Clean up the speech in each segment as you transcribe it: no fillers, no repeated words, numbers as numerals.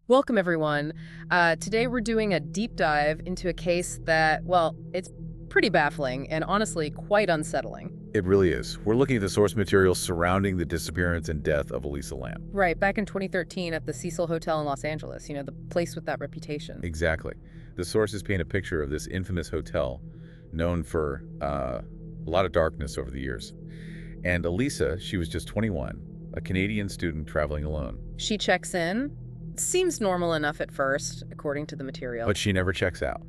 Welcome, everyone. Today we're doing a deep dive into a case that, well, it's pretty baffling and honestly quite unsettling. It really is. We're looking at the source material surrounding the disappearance and death of Elisa Lam. Right, back in 2013 at the Cecil Hotel in Los Angeles, the place with that reputation. Exactly. The sources paint a picture of this infamous hotel known for a lot of darkness over the years. And Elisa, she was just 21, a Canadian student traveling alone. She checks in. Seems normal enough at first, according to the material. But she never checks out.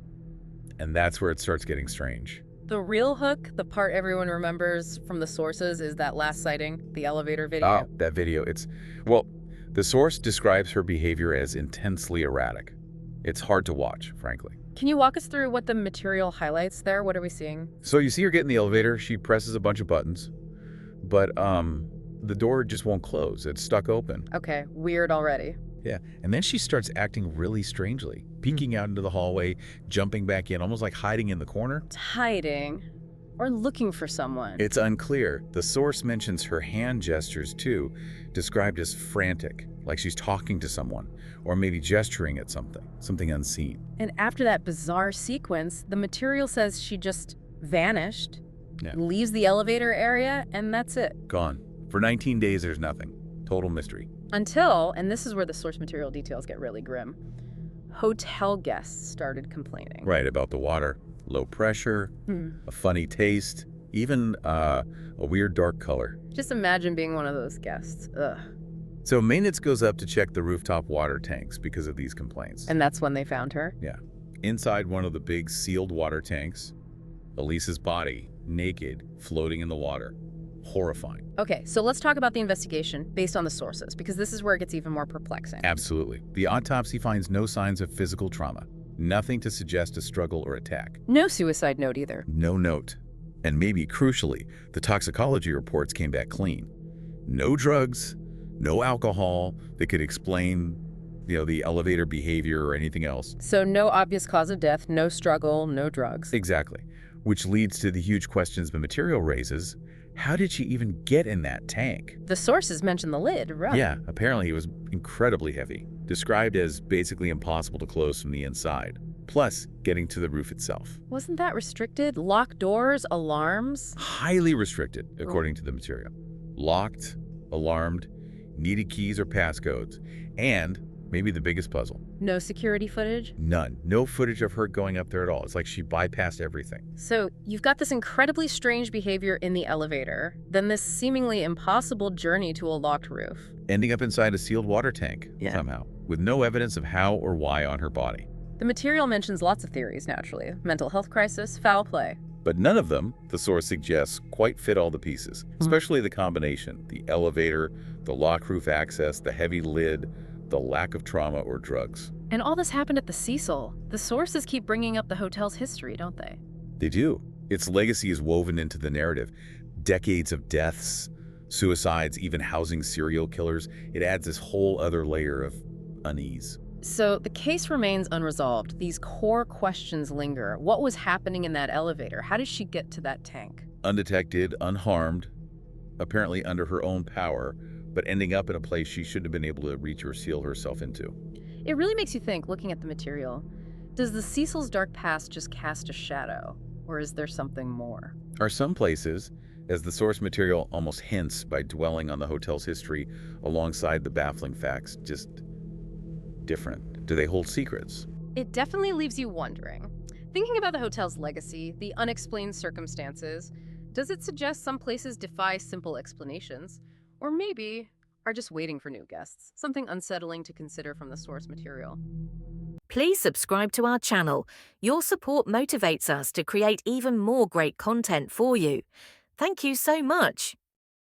And that's where it starts getting strange. The real hook, the part everyone remembers from the sources, is that last sighting, the elevator video. Oh, that video. Well, the source describes her behavior as intensely erratic. It's hard to watch, frankly. Can you walk us through what the material highlights there? What are we seeing? So you see her get in the elevator. She presses a bunch of buttons. But the door just won't close. It's stuck open. Okay, weird already. Yeah, and then she starts acting really strangely, peeking out into the hallway, jumping back in, almost like hiding in the corner. It's hiding or looking for someone. It's unclear. The source mentions her hand gestures, too, described as frantic, like she's talking to someone, or maybe gesturing at something unseen. And after that bizarre sequence, the material says she just vanished, leaves the elevator area, and that's it. Gone. For 19 days, there's nothing. Total mystery. Until, and this is where the source material details get really grim, hotel guests started complaining. Right, about the water. Low pressure, a funny taste, even a weird dark color. Just imagine being one of those guests. Ugh. So maintenance goes up to check the rooftop water tanks because of these complaints. And that's when they found her? Yeah. Inside one of the big sealed water tanks, Elisa's body, naked, floating in the water. Horrifying. Okay, so let's talk about the investigation based on the sources, because this is where it gets even more perplexing. Absolutely. The autopsy finds no signs of physical trauma. Nothing to suggest a struggle or attack. No suicide note either. No note. And maybe crucially, the toxicology reports came back clean. No drugs, no alcohol that could explain, the elevator behavior or anything else. So no obvious cause of death, no struggle, no drugs. Exactly. Which leads to the huge questions the material raises. How did she even get in that tank? The sources mention the lid, right? Yeah, apparently it was incredibly heavy, described as basically impossible to close from the inside, plus getting to the roof itself. Wasn't that restricted? Locked doors, alarms? Highly restricted, according to the material. Locked, alarmed, needed keys or passcodes, and maybe the biggest puzzle. No security footage? None. No footage of her going up there at all. It's like she bypassed everything. So you've got this incredibly strange behavior in the elevator, then this seemingly impossible journey to a locked roof. Ending up inside a sealed water tank, somehow, with no evidence of how or why on her body. The material mentions lots of theories, naturally. Mental health crisis, foul play. But none of them, the source suggests, quite fit all the pieces, especially the combination, the elevator, the locked roof access, the heavy lid, the lack of trauma or drugs. And all this happened at the Cecil. The sources keep bringing up the hotel's history, don't they? They do. Its legacy is woven into the narrative. Decades of deaths, suicides, even housing serial killers. It adds this whole other layer of unease. So the case remains unresolved. These core questions linger. What was happening in that elevator? How did she get to that tank? Undetected, unharmed, apparently under her own power, but ending up in a place she shouldn't have been able to reach or seal herself into. It really makes you think, looking at the material, does the Cecil's dark past just cast a shadow, or is there something more? Are some places, as the source material almost hints by dwelling on the hotel's history alongside the baffling facts, just different? Do they hold secrets? It definitely leaves you wondering. Thinking about the hotel's legacy, the unexplained circumstances, does it suggest some places defy simple explanations? Or maybe are just waiting for new guests, something unsettling to consider from the source material. Please subscribe to our channel. Your support motivates us to create even more great content for you. Thank you so much.